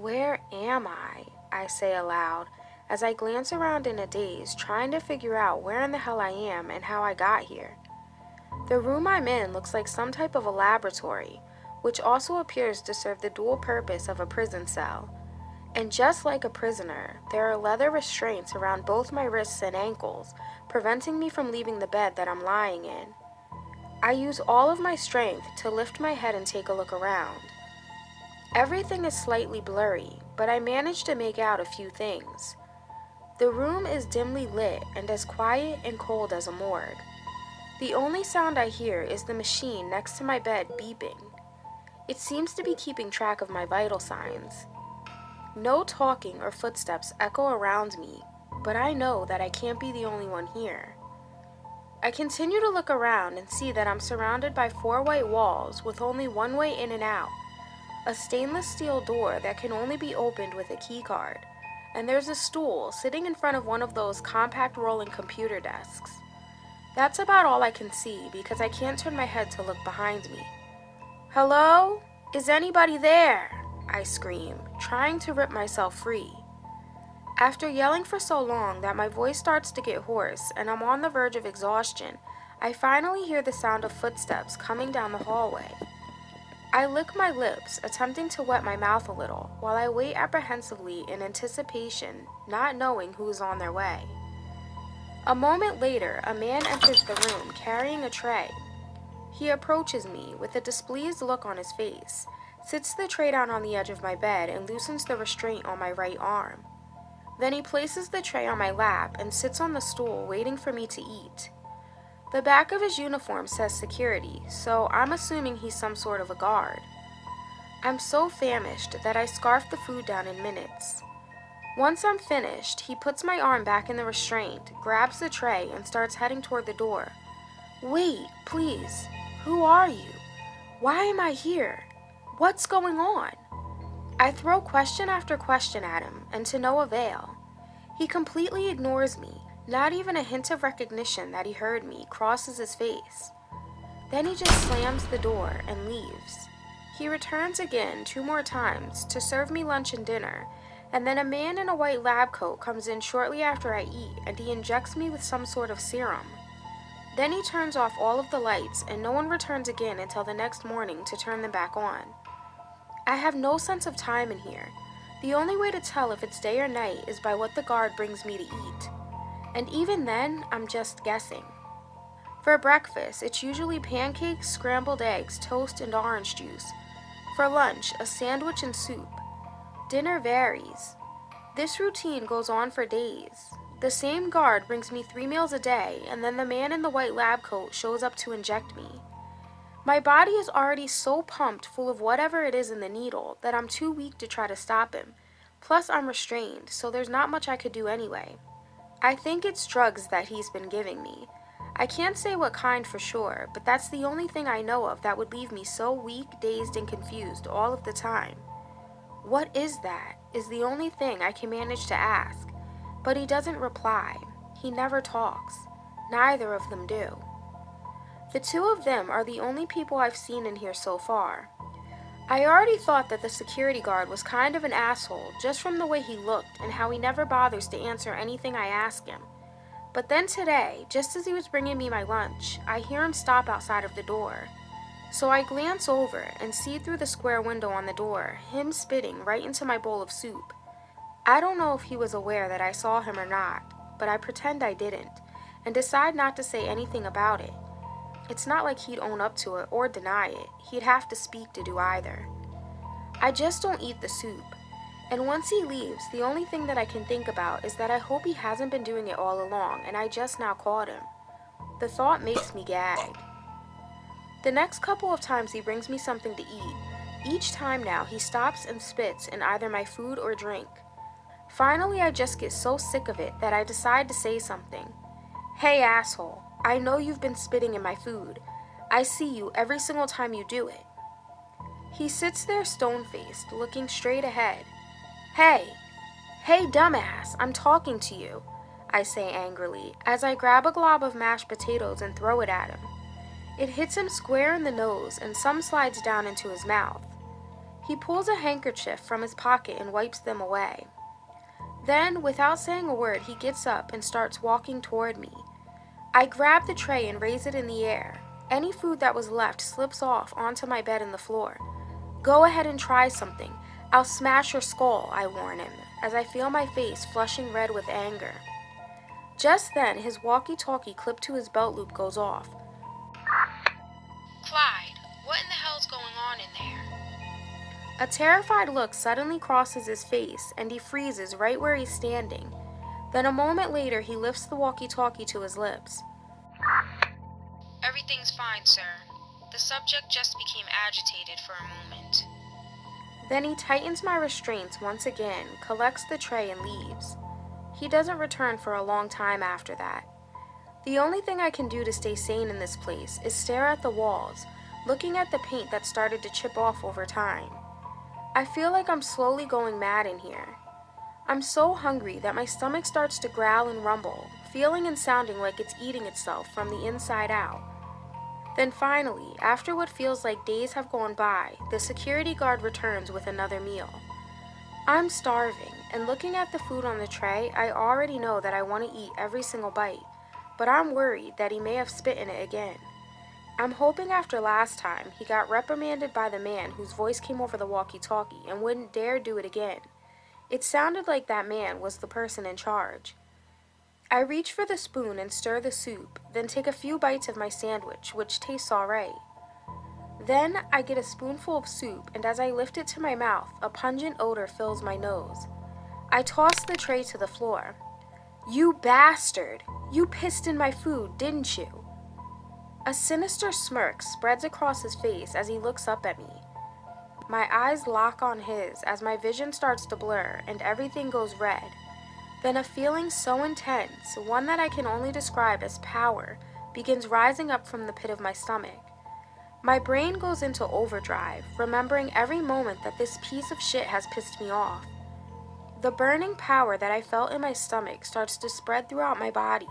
Where am I say aloud as I glance around in a daze, trying to figure out where in the hell I am and how I got here. The room I'm in looks like some type of a laboratory, which also appears to serve the dual purpose of a prison cell. And just like a prisoner, there are leather restraints around both my wrists and ankles, preventing me from leaving the bed that I'm lying in. I use all of my strength to lift my head and take a look around. Everything is slightly blurry, but I manage to make out a few things. The room is dimly lit and as quiet and cold as a morgue. The only sound I hear is the machine next to my bed beeping. It seems to be keeping track of my vital signs. No talking or footsteps echo around me, but I know that I can't be the only one here. I continue to look around and see that I'm surrounded by 4 white walls with only one way in and out, a stainless steel door that can only be opened with a key card, and there's a stool sitting in front of one of those compact rolling computer desks. That's about all I can see because I can't turn my head to look behind me. "Hello? Is anybody there?" I scream, trying to rip myself free. After yelling for so long that my voice starts to get hoarse and I'm on the verge of exhaustion, I finally hear the sound of footsteps coming down the hallway. I lick my lips, attempting to wet my mouth a little, while I wait apprehensively in anticipation, not knowing who is on their way. A moment later, a man enters the room carrying a tray. He approaches me with a displeased look on his face, sits the tray down on the edge of my bed, and loosens the restraint on my right arm. Then he places the tray on my lap and sits on the stool waiting for me to eat. The back of his uniform says security, so I'm assuming he's some sort of a guard. I'm so famished that I scarf the food down in minutes. Once I'm finished, he puts my arm back in the restraint, grabs the tray, and starts heading toward the door. "Wait, please. Who are you? Why am I here? What's going on?" I throw question after question at him, and to no avail. He completely ignores me. Not even a hint of recognition that he heard me crosses his face. Then he just slams the door and leaves. He returns again 2 more times to serve me lunch and dinner, and then a man in a white lab coat comes in shortly after I eat and he injects me with some sort of serum. Then he turns off all of the lights and no one returns again until the next morning to turn them back on. I have no sense of time in here. The only way to tell if it's day or night is by what the guard brings me to eat. And even then, I'm just guessing. For breakfast, it's usually pancakes, scrambled eggs, toast, and orange juice. For lunch, a sandwich and soup. Dinner varies. This routine goes on for days. The same guard brings me 3 meals a day, and then the man in the white lab coat shows up to inject me. My body is already so pumped full of whatever it is in the needle that I'm too weak to try to stop him. Plus, I'm restrained, so there's not much I could do anyway. I think it's drugs that he's been giving me. I can't say what kind for sure, but that's the only thing I know of that would leave me so weak, dazed, and confused all of the time. "What is that?" is the only thing I can manage to ask, but he doesn't reply. He never talks. Neither of them do. The 2 of them are the only people I've seen in here so far. I already thought that the security guard was kind of an asshole just from the way he looked and how he never bothers to answer anything I ask him. But then today, just as he was bringing me my lunch, I hear him stop outside of the door. So I glance over and see through the square window on the door him spitting right into my bowl of soup. I don't know if he was aware that I saw him or not, but I pretend I didn't and decide not to say anything about it. It's not like he'd own up to it or deny it. He'd have to speak to do either. I just don't eat the soup. And once he leaves, the only thing that I can think about is that I hope he hasn't been doing it all along and I just now caught him. The thought makes me gag. The next couple of times he brings me something to eat, each time now he stops and spits in either my food or drink. Finally, I just get so sick of it that I decide to say something. "Hey, asshole. I know you've been spitting in my food. I see you every single time you do it." He sits there stone-faced, looking straight ahead. Hey, dumbass, I'm talking to you," I say angrily, as I grab a glob of mashed potatoes and throw it at him. It hits him square in the nose and some slides down into his mouth. He pulls a handkerchief from his pocket and wipes them away. Then, without saying a word, he gets up and starts walking toward me. I grab the tray and raise it in the air. Any food that was left slips off onto my bed and the floor. "Go ahead and try something. I'll smash your skull," I warn him, as I feel my face flushing red with anger. Just then, his walkie-talkie clipped to his belt loop goes off. "Clyde, what in the hell's going on in there?" A terrified look suddenly crosses his face, and he freezes right where he's standing. Then a moment later, he lifts the walkie-talkie to his lips. "Everything's fine, sir. The subject just became agitated for a moment." Then he tightens my restraints once again, collects the tray, and leaves. He doesn't return for a long time after that. The only thing I can do to stay sane in this place is stare at the walls, looking at the paint that started to chip off over time. I feel like I'm slowly going mad in here. I'm so hungry that my stomach starts to growl and rumble, feeling and sounding like it's eating itself from the inside out. Then finally, after what feels like days have gone by, the security guard returns with another meal. I'm starving, and looking at the food on the tray, I already know that I want to eat every single bite, but I'm worried that he may have spit in it again. I'm hoping after last time, he got reprimanded by the man whose voice came over the walkie-talkie and wouldn't dare do it again. It sounded like that man was the person in charge. I reach for the spoon and stir the soup, then take a few bites of my sandwich, which tastes alright. Then I get a spoonful of soup, and as I lift it to my mouth, a pungent odor fills my nose. I toss the tray to the floor. "You bastard! You pissed in my food, didn't you?" A sinister smirk spreads across his face as he looks up at me. My eyes lock on his as my vision starts to blur and everything goes red. Then a feeling so intense, one that I can only describe as power, begins rising up from the pit of my stomach. My brain goes into overdrive, remembering every moment that this piece of shit has pissed me off. The burning power that I felt in my stomach starts to spread throughout my body.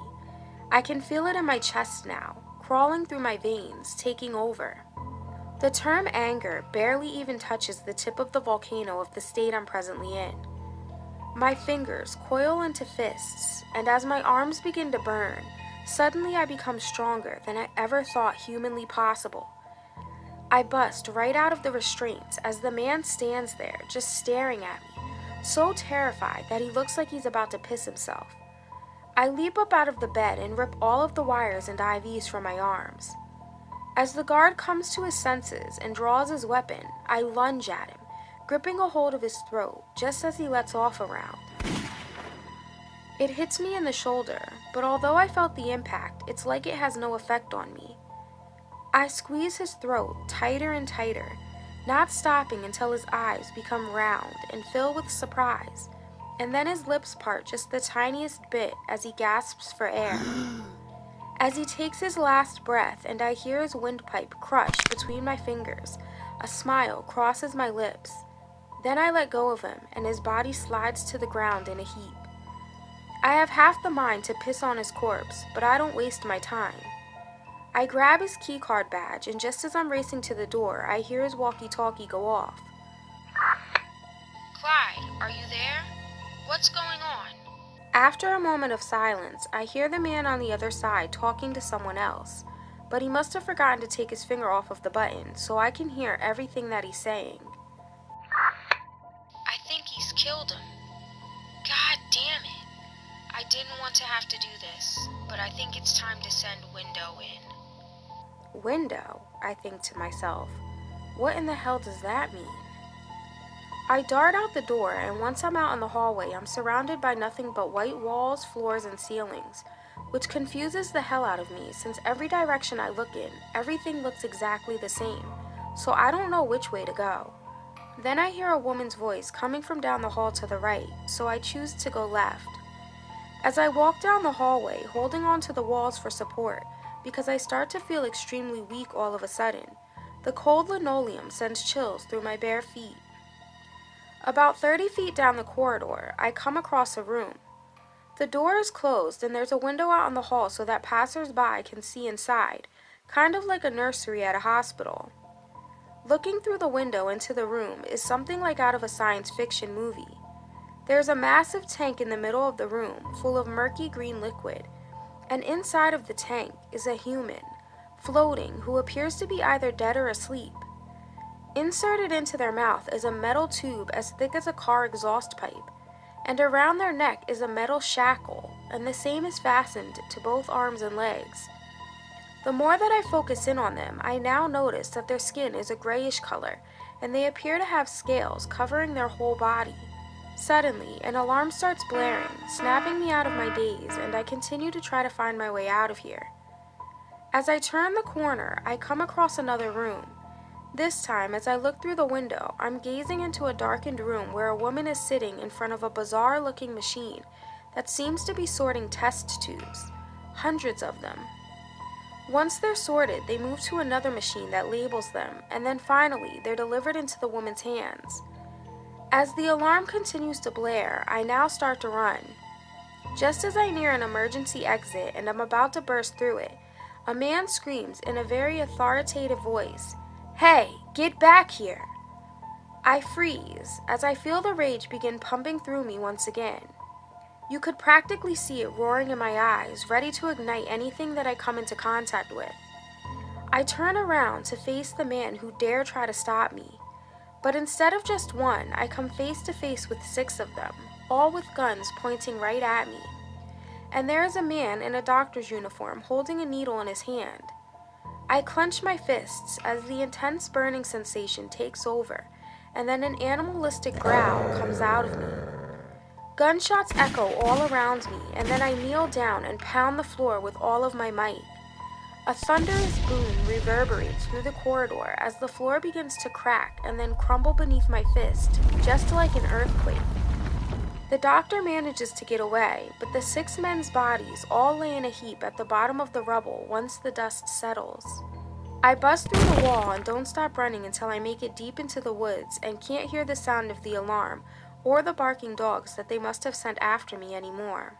I can feel it in my chest now, crawling through my veins, taking over. The term anger barely even touches the tip of the volcano of the state I'm presently in. My fingers coil into fists, and as my arms begin to burn, suddenly I become stronger than I ever thought humanly possible. I bust right out of the restraints as the man stands there just staring at me, so terrified that he looks like he's about to piss himself. I leap up out of the bed and rip all of the wires and IVs from my arms. As the guard comes to his senses and draws his weapon, I lunge at him, gripping a hold of his throat just as he lets off a round. It hits me in the shoulder, but although I felt the impact, it's like it has no effect on me. I squeeze his throat tighter and tighter, not stopping until his eyes become round and fill with surprise, and then his lips part just the tiniest bit as he gasps for air. As he takes his last breath and I hear his windpipe crush between my fingers, a smile crosses my lips. Then I let go of him and his body slides to the ground in a heap. I have half the mind to piss on his corpse, but I don't waste my time. I grab his keycard badge, and just as I'm racing to the door, I hear his walkie-talkie go off. "Clyde, are you there? What's going on?" After a moment of silence, I hear the man on the other side talking to someone else, but he must have forgotten to take his finger off of the button, so I can hear everything that he's saying. "I think he's killed him. God damn it. I didn't want to have to do this, but I think it's time to send Window in." Window, I think to myself. What in the hell does that mean? I dart out the door, and once I'm out in the hallway, I'm surrounded by nothing but white walls, floors, and ceilings, which confuses the hell out of me since every direction I look in, everything looks exactly the same, so I don't know which way to go. Then I hear a woman's voice coming from down the hall to the right, so I choose to go left. As I walk down the hallway, holding onto the walls for support, because I start to feel extremely weak all of a sudden, the cold linoleum sends chills through my bare feet. About 30 feet down the corridor, I come across a room. The door is closed and there's a window out in the hall so that passers-by can see inside, kind of like a nursery at a hospital. Looking through the window into the room is something like out of a science fiction movie. There's a massive tank in the middle of the room full of murky green liquid, and inside of the tank is a human, floating, who appears to be either dead or asleep. Inserted into their mouth is a metal tube as thick as a car exhaust pipe, and around their neck is a metal shackle, and the same is fastened to both arms and legs. The more that I focus in on them, I now notice that their skin is a grayish color, and they appear to have scales covering their whole body. Suddenly, an alarm starts blaring, snapping me out of my daze, and I continue to try to find my way out of here. As I turn the corner, I come across another room. This time, as I look through the window, I'm gazing into a darkened room where a woman is sitting in front of a bizarre-looking machine that seems to be sorting test tubes, hundreds of them. Once they're sorted, they move to another machine that labels them, and then finally, they're delivered into the woman's hands. As the alarm continues to blare, I now start to run. Just as I near an emergency exit and I'm about to burst through it, a man screams in a very authoritative voice, "Hey, get back here!" I freeze as I feel the rage begin pumping through me once again. You could practically see it roaring in my eyes, ready to ignite anything that I come into contact with. I turn around to face the man who dare try to stop me. But instead of just one, I come face to face with 6 of them, all with guns pointing right at me. And there is a man in a doctor's uniform holding a needle in his hand. I clench my fists as the intense burning sensation takes over, and then an animalistic growl comes out of me. Gunshots echo all around me, and then I kneel down and pound the floor with all of my might. A thunderous boom reverberates through the corridor as the floor begins to crack and then crumble beneath my fist, just like an earthquake. The doctor manages to get away, but the 6 men's bodies all lay in a heap at the bottom of the rubble once the dust settles. I bust through the wall and don't stop running until I make it deep into the woods and can't hear the sound of the alarm or the barking dogs that they must have sent after me anymore.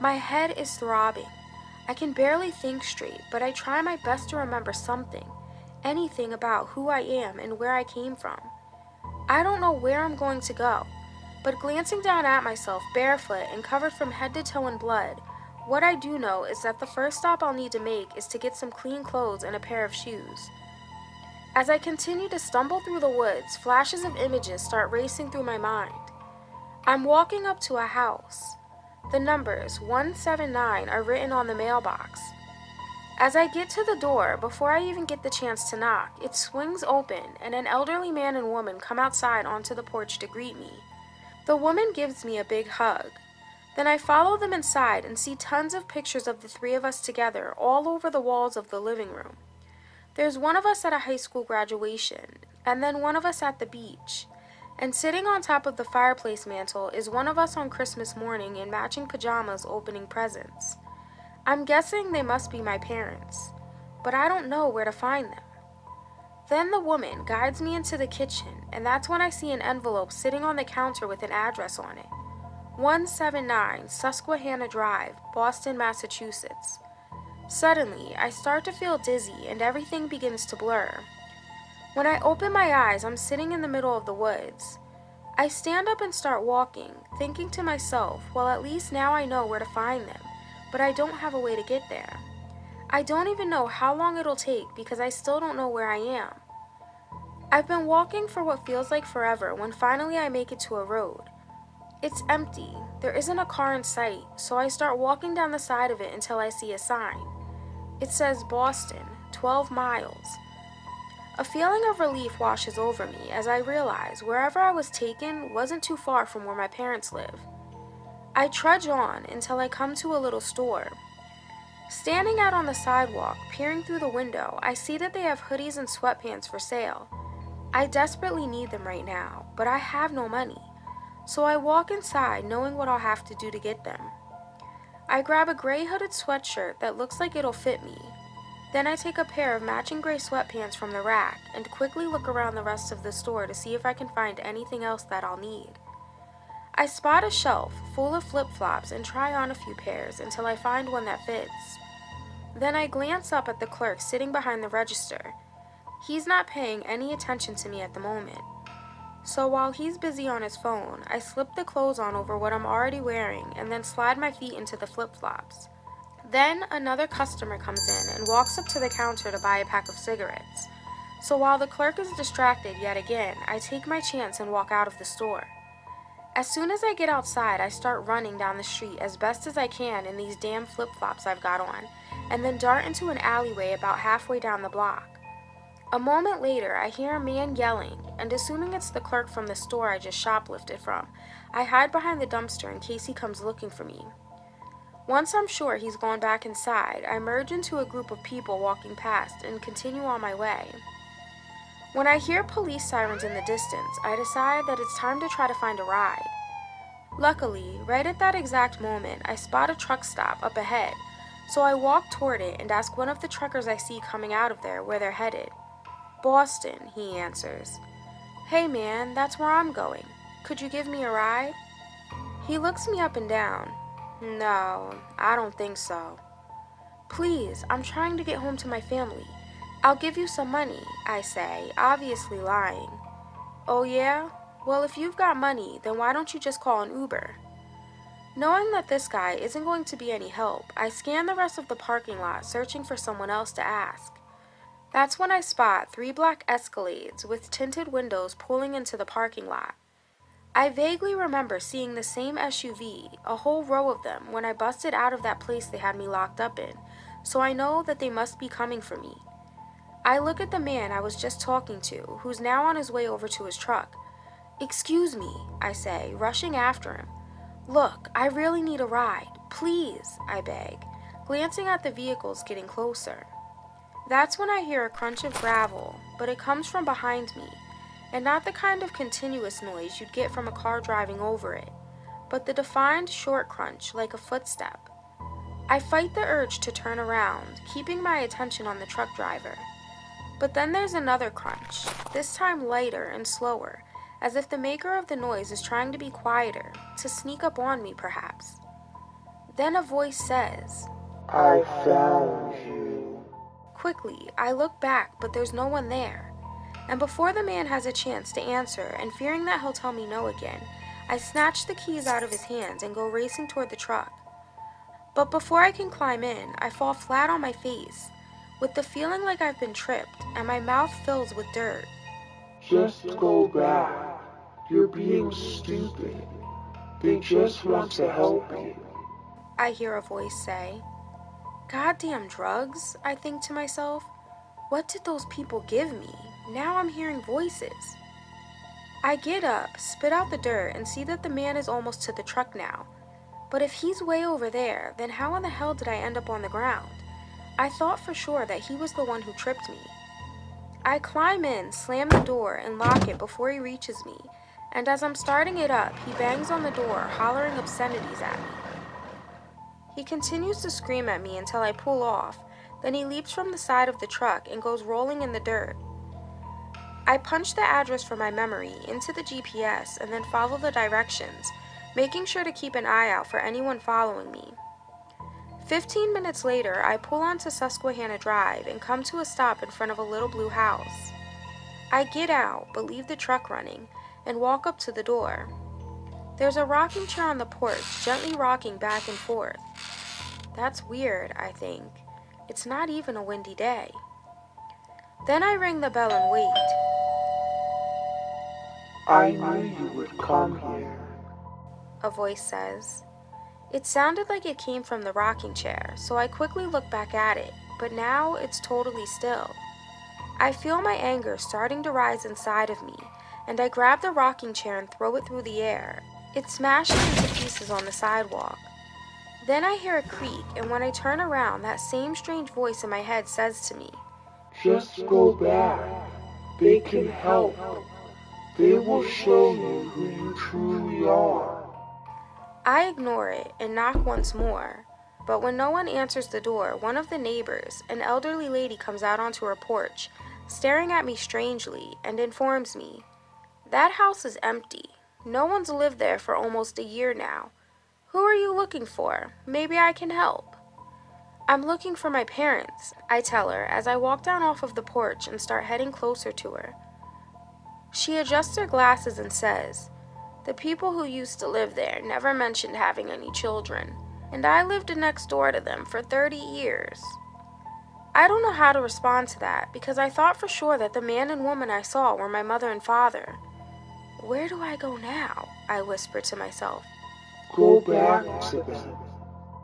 My head is throbbing. I can barely think straight, but I try my best to remember something, anything about who I am and where I came from. I don't know where I'm going to go, but glancing down at myself barefoot and covered from head to toe in blood, what I do know is that the first stop I'll need to make is to get some clean clothes and a pair of shoes. As I continue to stumble through the woods, flashes of images start racing through my mind. I'm walking up to a house. The numbers 179 are written on the mailbox. As I get to the door, before I even get the chance to knock, it swings open and an elderly man and woman come outside onto the porch to greet me. The woman gives me a big hug. Then I follow them inside and see tons of pictures of the 3 of us together all over the walls of the living room. There's one of us at a high school graduation, and then one of us at the beach. And sitting on top of the fireplace mantle is one of us on Christmas morning in matching pajamas opening presents. I'm guessing they must be my parents, but I don't know where to find them. Then the woman guides me into the kitchen, and that's when I see an envelope sitting on the counter with an address on it. 179 Susquehanna Drive, Boston, Massachusetts. Suddenly, I start to feel dizzy and everything begins to blur. When I open my eyes, I'm sitting in the middle of the woods. I stand up and start walking, thinking to myself, well, at least now I know where to find them, but I don't have a way to get there. I don't even know how long it'll take because I still don't know where I am. I've been walking for what feels like forever when finally I make it to a road. It's empty. There isn't a car in sight, so I start walking down the side of it until I see a sign. It says Boston, 12 miles. A feeling of relief washes over me as I realize wherever I was taken wasn't too far from where my parents live. I trudge on until I come to a little store. Standing out on the sidewalk, peering through the window, I see that they have hoodies and sweatpants for sale. I desperately need them right now, but I have no money, so I walk inside knowing what I'll have to do to get them. I grab a gray hooded sweatshirt that looks like it'll fit me. Then I take a pair of matching gray sweatpants from the rack and quickly look around the rest of the store to see if I can find anything else that I'll need. I spot a shelf full of flip-flops and try on a few pairs until I find one that fits. Then I glance up at the clerk sitting behind the register. He's not paying any attention to me at the moment. So while he's busy on his phone, I slip the clothes on over what I'm already wearing and then slide my feet into the flip-flops. Then another customer comes in and walks up to the counter to buy a pack of cigarettes. So while the clerk is distracted yet again, I take my chance and walk out of the store. As soon as I get outside, I start running down the street as best as I can in these damn flip-flops I've got on, and then dart into an alleyway about halfway down the block. A moment later, I hear a man yelling, and assuming it's the clerk from the store I just shoplifted from, I hide behind the dumpster in case he comes looking for me. Once I'm sure he's gone back inside, I merge into a group of people walking past and continue on my way. When I hear police sirens in the distance, I decide that it's time to try to find a ride. Luckily, right at that exact moment, I spot a truck stop up ahead, so I walk toward it and ask one of the truckers I see coming out of there where they're headed. "Boston," he answers. "Hey man, that's where I'm going. Could you give me a ride?" He looks me up and down. "No, I don't think so." "Please, I'm trying to get home to my family. I'll give you some money," I say, obviously lying. "Oh yeah? Well, if you've got money, then why don't you just call an Uber?" Knowing that this guy isn't going to be any help, I scan the rest of the parking lot searching for someone else to ask. That's when I spot 3 black Escalades with tinted windows pulling into the parking lot. I vaguely remember seeing the same SUV, a whole row of them, when I busted out of that place they had me locked up in, so I know that they must be coming for me. I look at the man I was just talking to, who's now on his way over to his truck. "Excuse me," I say, rushing after him. "Look, I really need a ride. Please," I beg, glancing at the vehicles getting closer. That's when I hear a crunch of gravel, but it comes from behind me, and not the kind of continuous noise you'd get from a car driving over it, but the defined short crunch like a footstep. I fight the urge to turn around, keeping my attention on the truck driver. But then there's another crunch, this time lighter and slower, as if the maker of the noise is trying to be quieter, to sneak up on me perhaps. Then a voice says, "I found you." Quickly, I look back, but there's no one there. And before the man has a chance to answer, and fearing that he'll tell me no again, I snatch the keys out of his hands and go racing toward the truck. But before I can climb in, I fall flat on my face, with the feeling like I've been tripped, and my mouth fills with dirt. "Just go back. You're being stupid. They just want to help you." I hear a voice say. Goddamn drugs, I think to myself. What did those people give me? Now I'm hearing voices. I get up, spit out the dirt, and see that the man is almost to the truck now. But if he's way over there, then how in the hell did I end up on the ground? I thought for sure that he was the one who tripped me. I climb in, slam the door, and lock it before he reaches me, and as I'm starting it up, he bangs on the door, hollering obscenities at me. He continues to scream at me until I pull off, then he leaps from the side of the truck and goes rolling in the dirt. I punch the address from my memory into the GPS and then follow the directions, making sure to keep an eye out for anyone following me. 15 minutes later, I pull onto Susquehanna Drive and come to a stop in front of a little blue house. I get out, but leave the truck running, and walk up to the door. There's a rocking chair on the porch, gently rocking back and forth. That's weird, I think. It's not even a windy day. Then I ring the bell and wait. "I knew you would come here." A voice says. It sounded like it came from the rocking chair, so I quickly look back at it, but now it's totally still. I feel my anger starting to rise inside of me, and I grab the rocking chair and throw it through the air. It smashes into pieces on the sidewalk. Then I hear a creak, and when I turn around, that same strange voice in my head says to me, "Just go back. They can help. They will show you who you truly are." I ignore it and knock once more, but when no one answers the door, one of the neighbors, an elderly lady, comes out onto her porch, staring at me strangely, and informs me, "That house is empty. No one's lived there for almost a year now. Who are you looking for? Maybe I can help." I'm looking for my parents, I tell her as I walk down off of the porch and start heading closer to her. She adjusts her glasses and says, "The people who used to live there never mentioned having any children, and I lived next door to them for 30 years. I don't know how to respond to that because I thought for sure that the man and woman I saw were my mother and father. Where do I go now? I whisper to myself. Go back to them.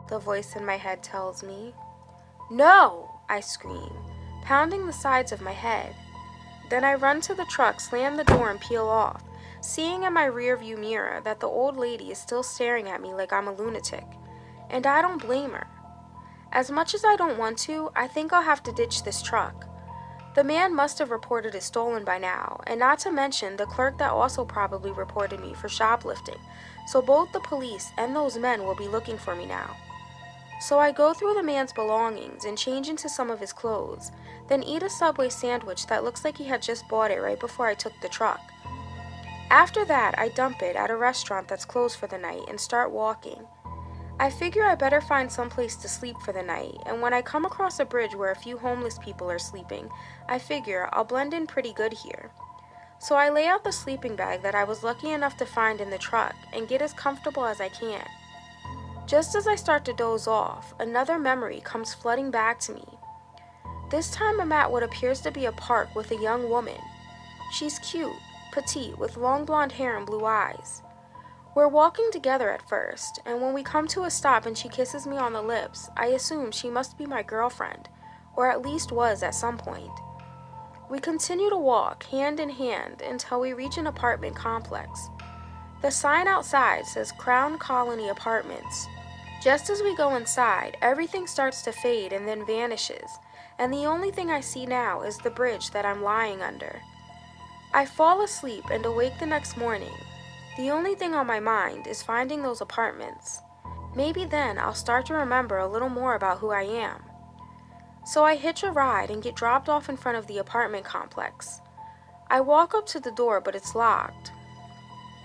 The voice in my head tells me. No, I scream, pounding the sides of my head. Then I run to the truck, slam the door, and peel off, seeing in my rearview mirror that the old lady is still staring at me like I'm a lunatic. And I don't blame her. As much as I don't want to, I think I'll have to ditch this truck. The man must have reported it stolen by now, and not to mention the clerk that also probably reported me for shoplifting, so both the police and those men will be looking for me now. So I go through the man's belongings and change into some of his clothes, then eat a Subway sandwich that looks like he had just bought it right before I took the truck. After that, I dump it at a restaurant that's closed for the night and start walking. I figure I better find someplace to sleep for the night, and when I come across a bridge where a few homeless people are sleeping, I figure I'll blend in pretty good here. So I lay out the sleeping bag that I was lucky enough to find in the truck and get as comfortable as I can. Just as I start to doze off, another memory comes flooding back to me. This time I'm at what appears to be a park with a young woman. She's cute, petite, with long blonde hair and blue eyes. We're walking together at first, and when we come to a stop and she kisses me on the lips, I assume she must be my girlfriend, or at least was at some point. We continue to walk, hand in hand, until we reach an apartment complex. The sign outside says Crown Colony Apartments. Just as we go inside, everything starts to fade and then vanishes, and the only thing I see now is the bridge that I'm lying under. I fall asleep and awake the next morning. The only thing on my mind is finding those apartments. Maybe then I'll start to remember a little more about who I am. So I hitch a ride and get dropped off in front of the apartment complex. I walk up to the door, but it's locked.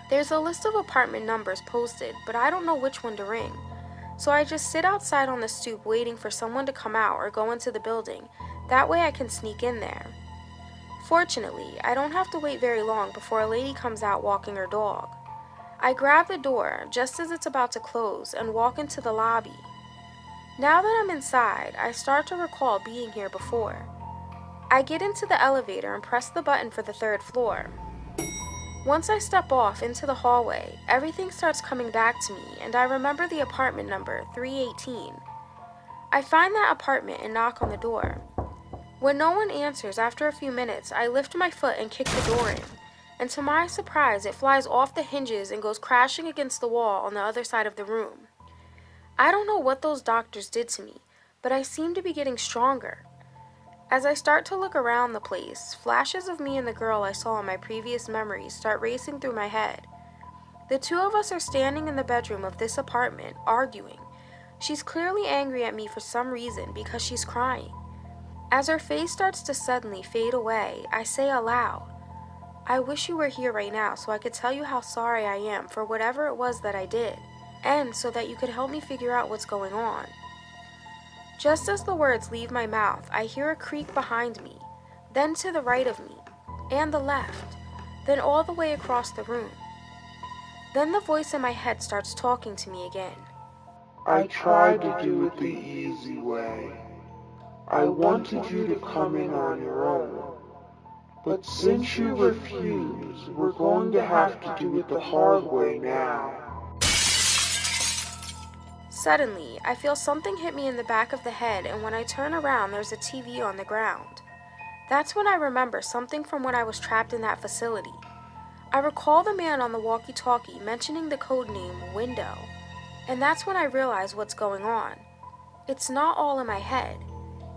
There's a list of apartment numbers posted, but I don't know which one to ring. So I just sit outside on the stoop waiting for someone to come out or go into the building. That way I can sneak in there. Fortunately, I don't have to wait very long before a lady comes out walking her dog. I grab the door just as it's about to close and walk into the lobby. Now that I'm inside, I start to recall being here before. I get into the elevator and press the button for the 3rd floor. Once I step off into the hallway, everything starts coming back to me, and I remember the apartment number, 318. I find that apartment and knock on the door. When no one answers after a few minutes, I lift my foot and kick the door in, and to my surprise, it flies off the hinges and goes crashing against the wall on the other side of the room. I don't know what those doctors did to me, but I seem to be getting stronger. As I start to look around the place, flashes of me and the girl I saw in my previous memories start racing through my head. The two of us are standing in the bedroom of this apartment, arguing. She's clearly angry at me for some reason because she's crying. As her face starts to suddenly fade away, I say aloud, "I wish you were here right now so I could tell you how sorry I am for whatever it was that I did, and so that you could help me figure out what's going on." Just as the words leave my mouth, I hear a creak behind me, then to the right of me, and the left, then all the way across the room. Then the voice in my head starts talking to me again. I tried to do it the easy way. I wanted you to come in on your own. But since you refuse, we're going to have to do it the hard way now. Suddenly, I feel something hit me in the back of the head, and when I turn around, there's a TV on the ground. That's when I remember something from when I was trapped in that facility. I recall the man on the walkie-talkie mentioning the code name Window, and that's when I realize what's going on. It's not all in my head.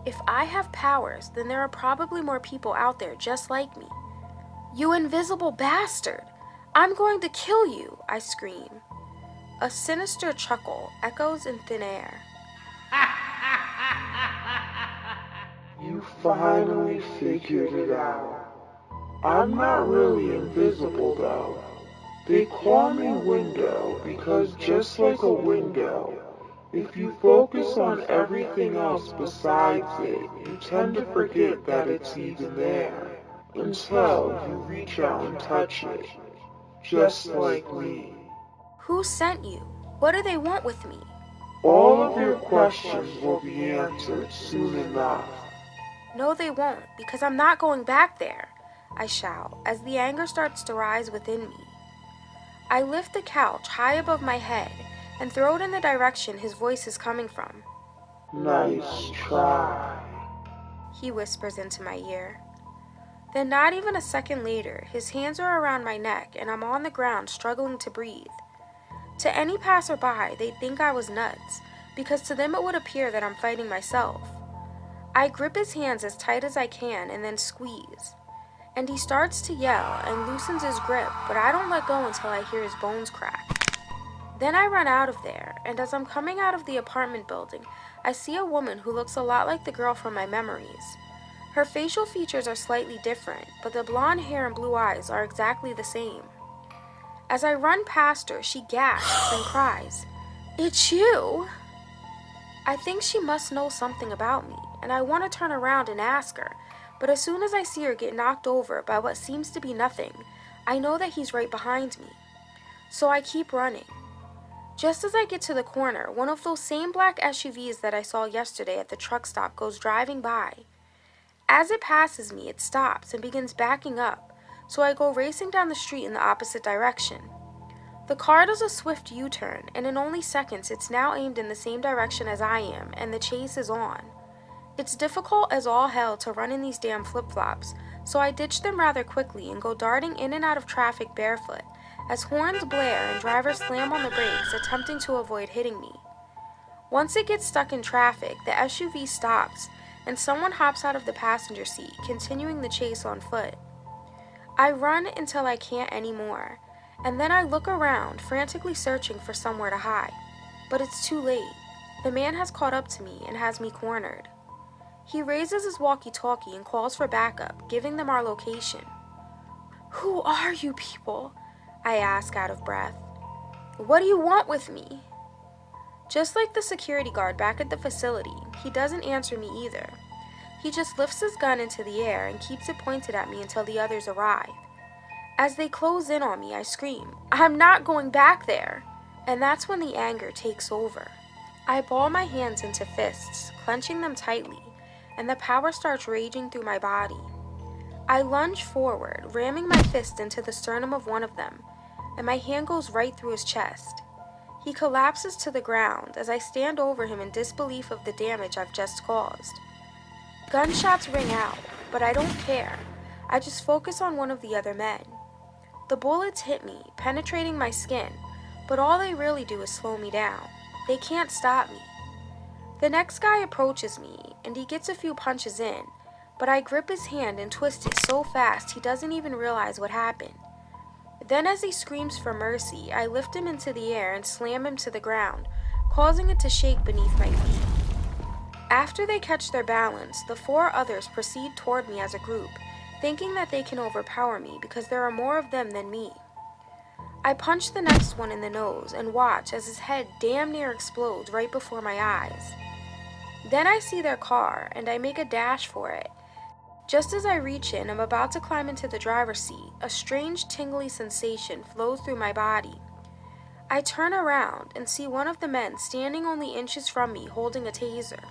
If I have powers, then there are probably more people out there just like me. "You invisible bastard! I'm going to kill you!" I scream. A sinister chuckle echoes in thin air. You finally figured it out. I'm not really invisible though. They call me Window because just like a window, If you focus on everything else besides it, you tend to forget that it's even there, until you reach out and touch it, just like me. Who sent you? What do they want with me? All of your questions will be answered soon enough. No, they won't, because I'm not going back there, I shout as the anger starts to rise within me. I lift the couch high above my head and throw it in the direction his voice is coming from. Nice try. He whispers into my ear. Then, not even a second later, his hands are around my neck and I'm on the ground struggling to breathe. To any passerby, they'd think I was nuts, because to them it would appear that I'm fighting myself. I grip his hands as tight as I can and then squeeze. And he starts to yell and loosens his grip, but I don't let go until I hear his bones crack. Then I run out of there, and as I'm coming out of the apartment building, I see a woman who looks a lot like the girl from my memories. Her facial features are slightly different, but the blonde hair and blue eyes are exactly the same. As I run past her, she gasps and cries, "It's you!" I think she must know something about me, and I want to turn around and ask her, but as soon as I see her get knocked over by what seems to be nothing, I know that he's right behind me. So I keep running. Just as I get to the corner, one of those same black SUVs that I saw yesterday at the truck stop goes driving by. As it passes me, it stops and begins backing up, so I go racing down the street in the opposite direction. The car does a swift U-turn, and in only seconds it's now aimed in the same direction as I am, and the chase is on. It's difficult as all hell to run in these damn flip-flops, so I ditch them rather quickly and go darting in and out of traffic barefoot, as horns blare and drivers slam on the brakes, attempting to avoid hitting me. Once it gets stuck in traffic, the SUV stops, and someone hops out of the passenger seat, continuing the chase on foot. I run until I can't anymore, and then I look around, frantically searching for somewhere to hide. But it's too late. The man has caught up to me and has me cornered. He raises his walkie-talkie and calls for backup, giving them our location. "Who are you people?" I ask out of breath. "What do you want with me?" Just like the security guard back at the facility, he doesn't answer me either. He just lifts his gun into the air and keeps it pointed at me until the others arrive. As they close in on me, I scream, "I'm not going back there!" And that's when the anger takes over. I ball my hands into fists, clenching them tightly, and the power starts raging through my body. I lunge forward, ramming my fist into the sternum of one of them, and my hand goes right through his chest. He collapses to the ground as I stand over him in disbelief of the damage I've just caused. Gunshots ring out, but I don't care. I just focus on one of the other men. The bullets hit me, penetrating my skin, but all they really do is slow me down. They can't stop me. The next guy approaches me, and he gets a few punches in, but I grip his hand and twist it so fast he doesn't even realize what happened. Then as he screams for mercy, I lift him into the air and slam him to the ground, causing it to shake beneath my feet. After they catch their balance, the four others proceed toward me as a group, thinking that they can overpower me because there are more of them than me. I punch the next one in the nose and watch as his head damn near explodes right before my eyes. Then I see their car, and I make a dash for it. Just as I reach it and I'm about to climb into the driver's seat, a strange tingly sensation flows through my body. I turn around and see one of the men standing only inches from me holding a taser.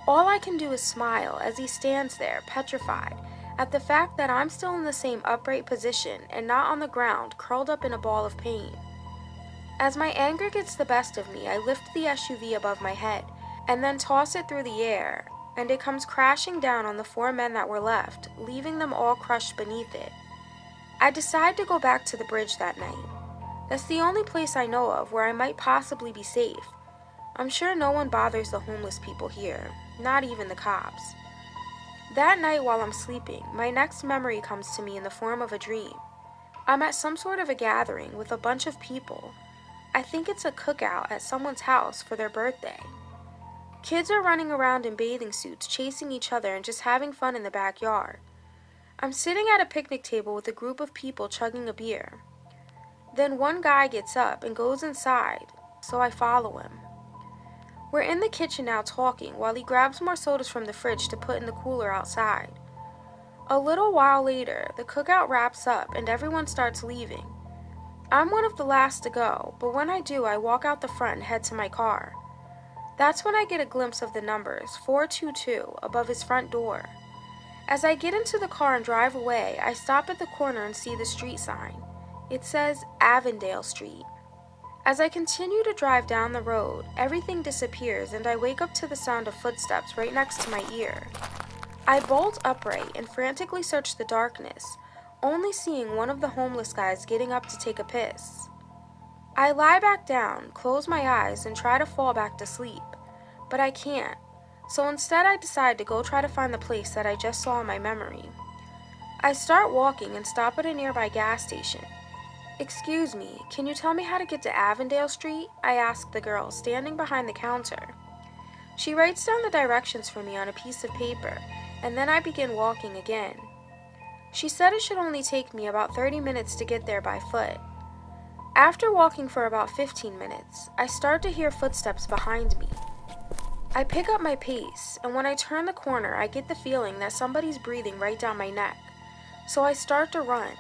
All I can do is smile as he stands there, petrified, at the fact that I'm still in the same upright position and not on the ground, curled up in a ball of pain. As my anger gets the best of me, I lift the SUV above my head and then toss it through the air, and it comes crashing down on the four men that were left, leaving them all crushed beneath it. I decide to go back to the bridge that night. That's the only place I know of where I might possibly be safe. I'm sure no one bothers the homeless people here, not even the cops. That night while I'm sleeping, my next memory comes to me in the form of a dream. I'm at some sort of a gathering with a bunch of people. I think it's a cookout at someone's house for their birthday. Kids are running around in bathing suits, chasing each other and just having fun in the backyard. I'm sitting at a picnic table with a group of people chugging a beer. Then one guy gets up and goes inside, so I follow him. We're in the kitchen now talking while he grabs more sodas from the fridge to put in the cooler outside. A little while later, the cookout wraps up and everyone starts leaving. I'm one of the last to go, but when I do, I walk out the front and head to my car. That's when I get a glimpse of the numbers 422 above his front door. As I get into the car and drive away, I stop at the corner and see the street sign. It says Avondale Street. As I continue to drive down the road, everything disappears and I wake up to the sound of footsteps right next to my ear. I bolt upright and frantically search the darkness, only seeing one of the homeless guys getting up to take a piss. I lie back down, close my eyes, and try to fall back to sleep, but I can't, so instead I decide to go try to find the place that I just saw in my memory. I start walking and stop at a nearby gas station. "Excuse me, can you tell me how to get to Avondale Street?" I ask the girl standing behind the counter. She writes down the directions for me on a piece of paper, and then I begin walking again. She said it should only take me about 30 minutes to get there by foot. After walking for about 15 minutes, I start to hear footsteps behind me. I pick up my pace, and when I turn the corner, I get the feeling that somebody's breathing right down my neck. So I start to run,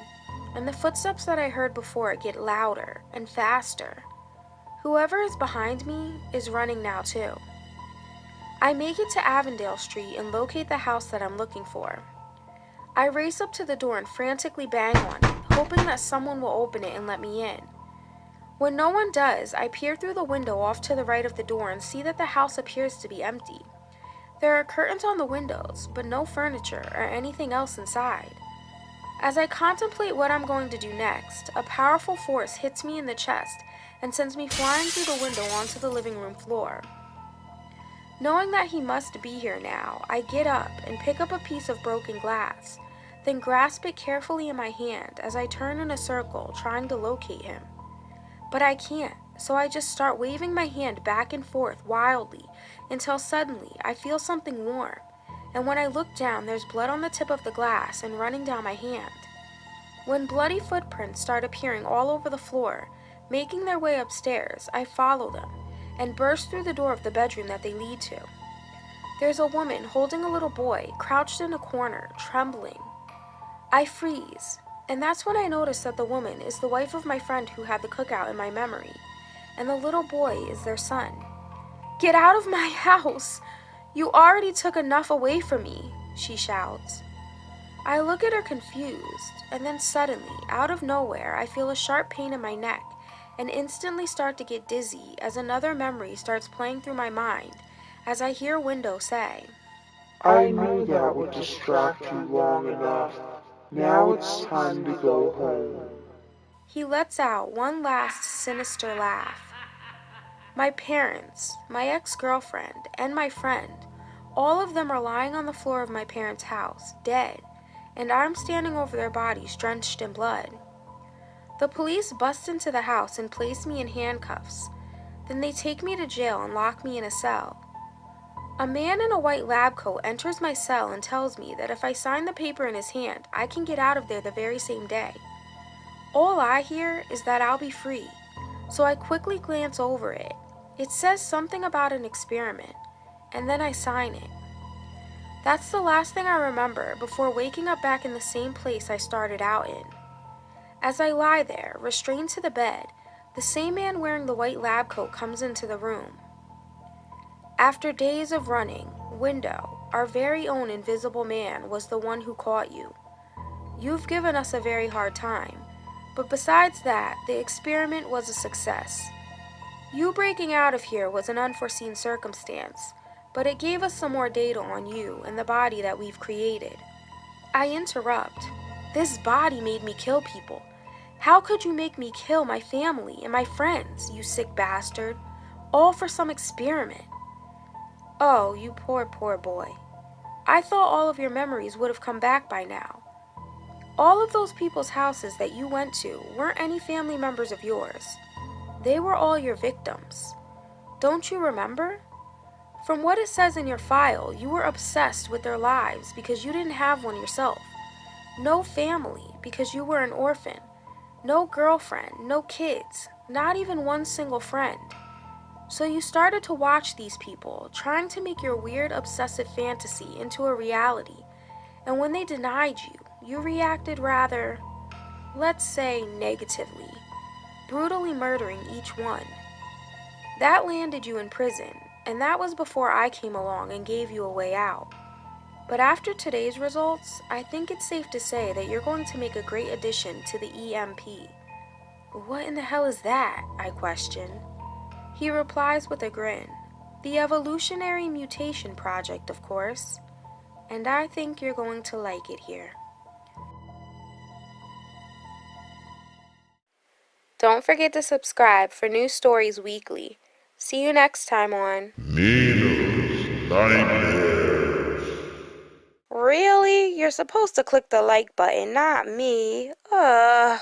and the footsteps that I heard before get louder and faster. Whoever is behind me is running now too. I make it to Avondale Street and locate the house that I'm looking for. I race up to the door and frantically bang on it, hoping that someone will open it and let me in. When no one does, I peer through the window off to the right of the door and see that the house appears to be empty. There are curtains on the windows, but no furniture or anything else inside. As I contemplate what I'm going to do next, a powerful force hits me in the chest and sends me flying through the window onto the living room floor. Knowing that he must be here now, I get up and pick up a piece of broken glass, then grasp it carefully in my hand as I turn in a circle trying to locate him. But I can't, so I just start waving my hand back and forth wildly until suddenly I feel something warm, and when I look down, there's blood on the tip of the glass and running down my hand. When bloody footprints start appearing all over the floor, making their way upstairs, I follow them and burst through the door of the bedroom that they lead to. There's a woman holding a little boy crouched in a corner, trembling. I freeze, and that's when I notice that the woman is the wife of my friend who had the cookout in my memory, and the little boy is their son. "Get out of my house! You already took enough away from me," she shouts. I look at her confused, and then suddenly, out of nowhere, I feel a sharp pain in my neck and instantly start to get dizzy as another memory starts playing through my mind as I hear Window say, I knew that would distract you long enough. Now it's time to go home. He lets out one last sinister laugh. My parents, my ex-girlfriend, and my friend, all of them are lying on the floor of my parents' house, dead, and I'm standing over their bodies drenched in blood. The police bust into the house and place me in handcuffs. Then they take me to jail and lock me in a cell. A man in a white lab coat enters my cell and tells me that if I sign the paper in his hand, I can get out of there the very same day. All I hear is that I'll be free, so I quickly glance over it. It says something about an experiment, and then I sign it. That's the last thing I remember before waking up back in the same place I started out in. As I lie there, restrained to the bed, the same man wearing the white lab coat comes into the room. After days of running, Window, our very own invisible man, was the one who caught you. You've given us a very hard time, but besides that, the experiment was a success. You breaking out of here was an unforeseen circumstance, but it gave us some more data on you and the body that we've created. I interrupt. This body made me kill people. How could you make me kill my family and my friends, you sick bastard? All for some experiment. Oh, you poor, poor boy. I thought all of your memories would have come back by now. All of those people's houses that you went to weren't any family members of yours. They were all your victims. Don't you remember? From what it says in your file, you were obsessed with their lives because you didn't have one yourself. No family because you were an orphan. No girlfriend, no kids, not even one single friend. So you started to watch these people, trying to make your weird obsessive fantasy into a reality, and when they denied you, you reacted rather, let's say, negatively, brutally murdering each one. That landed you in prison, and that was before I came along and gave you a way out. But after today's results, I think it's safe to say that you're going to make a great addition to the EMP. What in the hell is that? I question. He replies with a grin. The Evolutionary Mutation Project, of course. And I think you're going to like it here. Don't forget to subscribe for new stories weekly. See you next time on Nina's Nightmares. Really? You're supposed to click the like button, not me. Ugh.